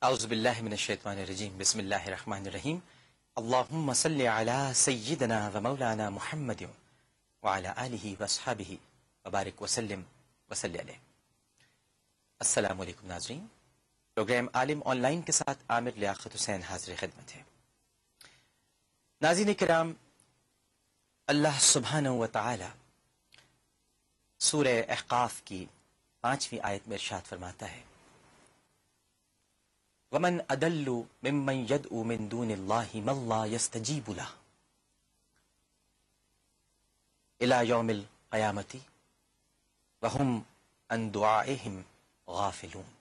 اعوذ باللہ من الشیطان الرجیم بسم اللہ الرحمن الرحیم اللہم صلی علی سیدنا و مولانا محمد وعلی آلہ واصحابہ وبارک وسلم وصلی علیہ۔ السلام علیکم ناظرین، پروگرام عالم آن لائن کے ساتھ عامر لیاقت حسین حاضر خدمت ہے۔ ناظرین کرام، اللہ سبحانہ و تعالی سورہ احقاف کی 5ویں آیت میں ارشاد فرماتا ہے، ومن اضل ممن يدعو من دون الله من لا يستجيب له الى يوم القيامة وهم عن دعائهم غافلون۔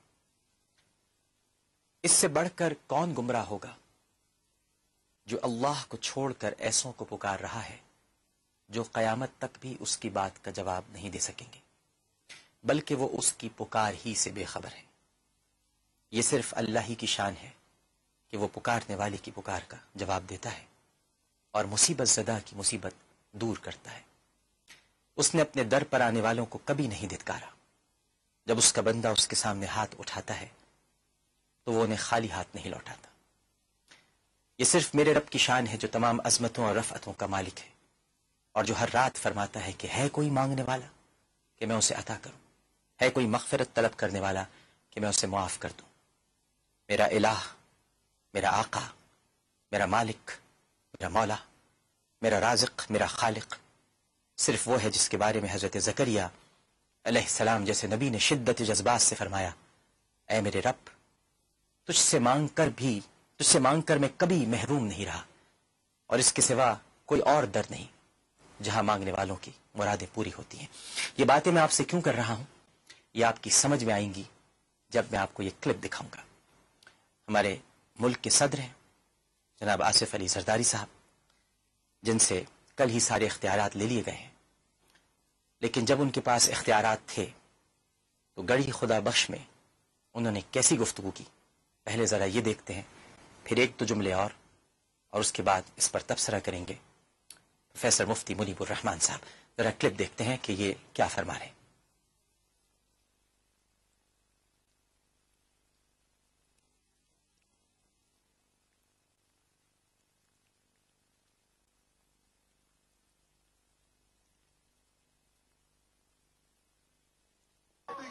اس سے بڑھ کر کون گمراہ ہوگا جو اللہ کو چھوڑ کر ایسوں کو پکار رہا ہے جو قیامت تک بھی اس کی بات کا جواب نہیں دے سکیں گے، بلکہ وہ اس کی پکار ہی سے بے خبر ہے۔ یہ صرف اللہ ہی کی شان ہے کہ وہ پکارنے والے کی پکار کا جواب دیتا ہے اور مصیبت زدہ کی مصیبت دور کرتا ہے۔ اس نے اپنے در پر آنے والوں کو کبھی نہیں دھتکارا۔ جب اس کا بندہ اس کے سامنے ہاتھ اٹھاتا ہے تو وہ انہیں خالی ہاتھ نہیں لوٹاتا۔ یہ صرف میرے رب کی شان ہے جو تمام عظمتوں اور رفعتوں کا مالک ہے، اور جو ہر رات فرماتا ہے کہ ہے کوئی مانگنے والا کہ میں اسے عطا کروں، ہے کوئی مغفرت طلب کرنے والا کہ میں اسے معاف کر دوں۔ میرا الہ، میرا آقا، میرا مالک، میرا مولا، میرا رازق، میرا خالق صرف وہ ہے جس کے بارے میں حضرت زکریا علیہ السلام جیسے نبی نے شدت جذبات سے فرمایا، اے میرے رب، تجھ سے مانگ کر میں کبھی محروم نہیں رہا، اور اس کے سوا کوئی اور در نہیں جہاں مانگنے والوں کی مرادیں پوری ہوتی ہیں۔ یہ باتیں میں آپ سے کیوں کر رہا ہوں، یہ آپ کی سمجھ میں آئیں گی جب میں آپ کو یہ کلپ دکھاؤں گا۔ ہمارے ملک کے صدر ہیں جناب آصف علی زرداری صاحب، جن سے کل ہی سارے اختیارات لے لیے گئے ہیں، لیکن جب ان کے پاس اختیارات تھے تو گڑھی خدا بخش میں انہوں نے کیسی گفتگو کی، پہلے ذرا یہ دیکھتے ہیں، پھر ایک دو جملے اور اس کے بعد اس پر تبصرہ کریں گے پروفیسر مفتی منیب الرحمان صاحب۔ ذرا کلپ دیکھتے ہیں کہ یہ کیا فرما رہے ہیں۔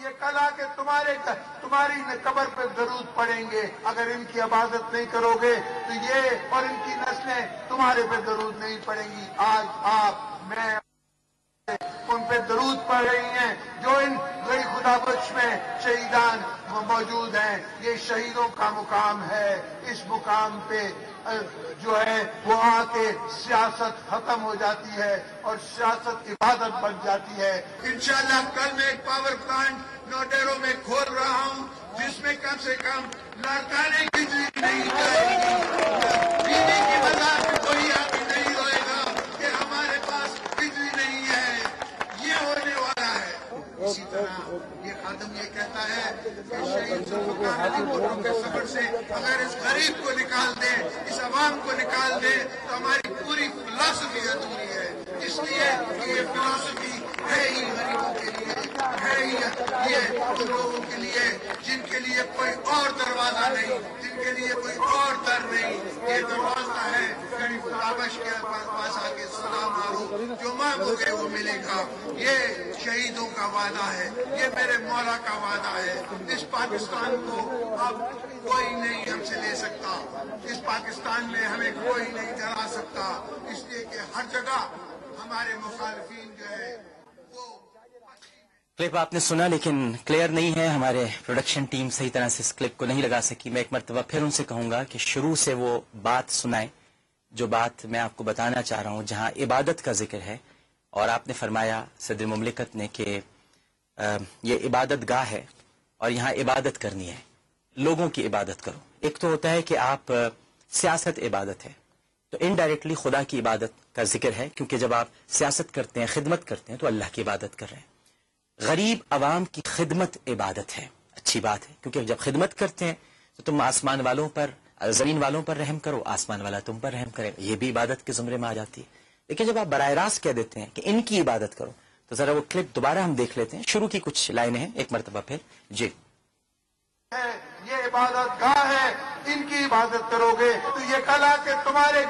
یہ کلا کہ تمہاری قبر پہ درود پڑیں گے، اگر ان کی عبادت نہیں کرو گے تو یہ اور ان کی نسلیں تمہارے پہ درود نہیں پڑیں گی۔ آج میں ان پہ درود پڑھ رہی ہیں جو ان گڑھی خدا بخش میں شہیدان موجود ہیں۔ یہ شہیدوں کا مقام ہے، اس مقام پہ جو ہے وہ آ کے سیاست ختم ہو جاتی ہے اور سیاست عبادت بن جاتی ہے۔ انشاءاللہ کل میں ایک پاور پلانٹ نوڈیرو میں کھول رہا ہوں جس میں کم سے کم لاکھانے کی بجلی نہیں جائے گی۔ بجلی کی وجہ سے کوئی آدمی نہیں روئے گا کہ ہمارے پاس بجلی نہیں ہے، یہ ہونے والا ہے۔ اسی طرح یہ خادم یہ کہتا ہے کہ شہید ذوالفقار علی بھٹو کے صبر سے اگر اس غریب کو نکال دیں، اس عوام کو نکال دیں تو ہماری پوری فلسفی ادھوری ہے۔ اس لیے یہ فلسفی ہے ہی غریبوں کے لیے، ہے ہی یہ ان لوگوں کے لیے جن کے لیے کوئی اور دروازہ نہیں، جن کے لیے کوئی اور در نہیں۔ یہ دروازہ ہے گڑھی خدا بخش کے پاس آ کے سلام مارو، جو مانگو گے وہ ملے گا۔ یہ شہیدوں کا وعدہ ہے، یہ میرے مولا کا وعدہ ہے۔ اس پاکستان کو اب کوئی نہیں ہم سے لے سکتا، اس پاکستان میں ہمیں کوئی نہیں جلا سکتا، اس لیے کہ ہر جگہ ہمارے مخالفین جو ہے وہ کلپ آپ نے سنا لیکن کلیئر نہیں ہے، ہمارے پروڈکشن ٹیم صحیح طرح سے اس کلپ کو نہیں لگا سکی۔ میں ایک مرتبہ پھر ان سے کہوں گا کہ شروع سے وہ بات سنائیں جو بات میں آپ کو بتانا چاہ رہا ہوں، جہاں عبادت کا ذکر ہے، اور آپ نے فرمایا صدر مملکت نے کہ یہ عبادت گاہ ہے اور یہاں عبادت کرنی ہے، لوگوں کی عبادت کرو۔ ایک تو ہوتا ہے کہ آپ سیاست عبادت ہے، تو انڈائریکٹلی خدا کی عبادت کا ذکر ہے، کیونکہ جب آپ سیاست کرتے ہیں، خدمت کرتے ہیں تو اللہ کی عبادت کر رہے ہیں۔ غریب عوام کی خدمت عبادت ہے، اچھی بات ہے، کیونکہ جب خدمت کرتے ہیں تو تم آسمان والوں پر، زمین والوں پر رحم کرو، آسمان والا تم پر رحم کرے، یہ بھی عبادت کے زمرے میں آ جاتی ہے۔ لیکن جب آپ براہ راست کہہ دیتے ہیں کہ ان کی عبادت کرو، تو ذرا وہ کلپ دوبارہ ہم دیکھ لیتے ہیں، شروع کی کچھ لائنیں ہیں ایک مرتبہ پھر۔ جی یہ عبادت گاہ ہے، ان کی عبادت کرو گے تو یہ کل آ کے تمہاری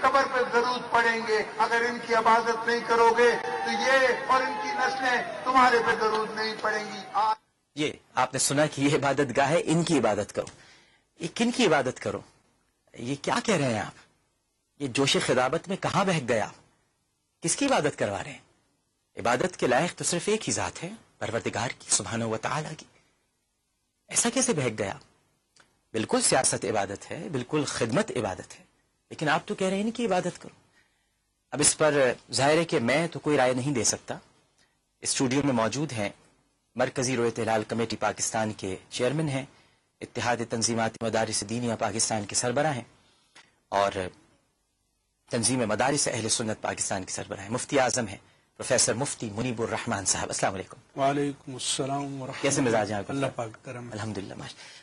قبر پہ درود پڑیں گے. اگر ان کی عبادت نہیں کرو گے تو یہ اور ان کی نسلیں تمہارے پہ درود نہیں پڑیں گی. یہ آپ نے سنا کہ یہ عبادت گاہ ہے، ان کی عبادت کرو. یہ کن کی عبادت کرو؟ یہ کیا کہہ رہے ہیں آپ؟ یہ جوش خطابت میں کہاں بہک گیا؟ کس کی عبادت کروا رہے ہیں؟ عبادت کے لائق تو صرف ایک ہی ذات ہے، پروردگار کی سبحانہ و تعالی کی. ایسا کیسے بہک گیا؟ بالکل سیاست عبادت ہے، بالکل خدمت عبادت ہے، لیکن آپ تو کہہ رہے ہیں ان کی عبادت کرو. اب اس پر ظاہر ہے کہ میں تو کوئی رائے نہیں دے سکتا. اسٹوڈیو میں موجود ہیں مرکزی رویت ہلال کمیٹی پاکستان کے چیئرمین ہیں، اتحاد تنظیمات مدارس دینیہ پاکستان کے سربراہ ہیں، اور تنظیم مدارس اہل سنت پاکستان کے سربراہ ہیں، مفتی اعظم ہیں پروفیسر مفتی منیب الرحمان صاحب. السلام علیکم. وعلیکم السلام ورحمۃ کیسے مزاج ہیں آپ؟ اللہ پاک کرم. الحمدللہ.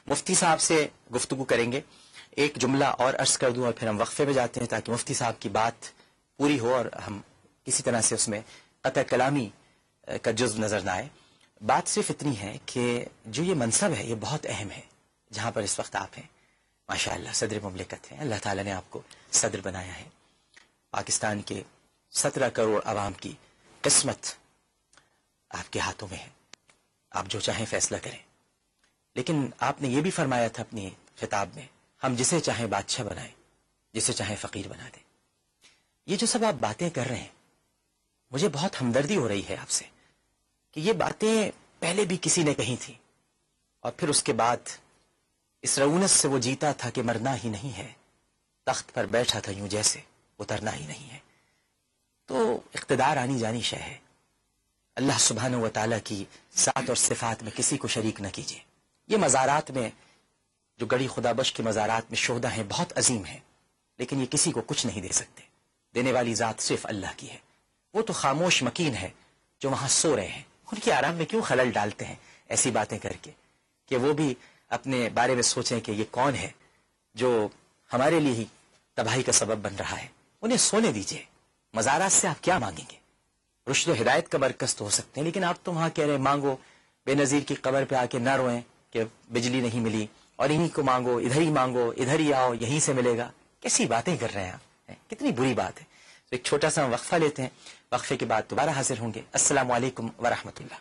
مفتی صاحب سے گفتگو کریں گے. ایک جملہ اور عرض کر دوں اور پھر ہم وقفے میں جاتے ہیں تاکہ مفتی صاحب کی بات پوری ہو اور ہم کسی طرح سے اس میں قطع کلامی کا جزو نظر نہ آئے. بات صرف اتنی ہے کہ جو یہ منصب ہے یہ بہت اہم ہے جہاں پر اس وقت آپ ہیں. ماشاءاللہ صدر مملکت ہیں، اللہ تعالیٰ نے آپ کو صدر بنایا ہے. پاکستان کے 17 کروڑ عوام کی قسمت آپ کے ہاتھوں میں ہے، آپ جو چاہیں فیصلہ کریں. لیکن آپ نے یہ بھی فرمایا تھا اپنی خطاب میں، ہم جسے چاہیں بادشاہ بنائیں، جسے چاہیں فقیر بنا دیں. یہ جو سب آپ باتیں کر رہے ہیں مجھے بہت ہمدردی ہو رہی ہے آپ سے کہ یہ باتیں پہلے بھی کسی نے کہی تھی اور پھر اس کے بعد اس رعونت سے وہ جیتا تھا کہ مرنا ہی نہیں ہے، تخت پر بیٹھا تھا یوں جیسے اترنا ہی نہیں ہے. تو اقتدار آنی جانی شے ہے. اللہ سبحانہ و تعالیٰ کی ذات اور صفات میں کسی کو شریک نہ کیجیے. یہ مزارات میں جو گڑی خدا بخش کے مزارات میں شہدا ہیں بہت عظیم ہیں، لیکن یہ کسی کو کچھ نہیں دے سکتے. دینے والی ذات صرف اللہ کی ہے. وہ تو خاموش مکین ہے جو وہاں سو رہے ہیں، ان کے آرام میں کیوں خلل ڈالتے ہیں ایسی باتیں کر کے کہ وہ بھی اپنے بارے میں سوچیں کہ یہ کون ہے جو ہمارے لیے ہی تباہی کا سبب بن رہا ہے. انہیں سونے دیجئے. مزارات سے آپ کیا مانگیں گے؟ رشد و ہدایت کا مرکز تو ہو سکتے ہیں، لیکن آپ تو وہاں کہہ رہے ہیں مانگو بے نظیر کی قبر پہ آ کے نہ روئیں کہ بجلی نہیں ملی، اور انہی کو مانگو، ادھر ہی مانگو، ادھر ہی آؤ، یہیں سے ملے گا. کیسی باتیں کر رہے ہیں آپ؟ کتنی بری بات ہے. تو ایک چھوٹا سا وقفہ لیتے ہیں، وقفے کے بعد دوبارہ حاضر ہوں گے. السلام علیکم ورحمۃ اللہ.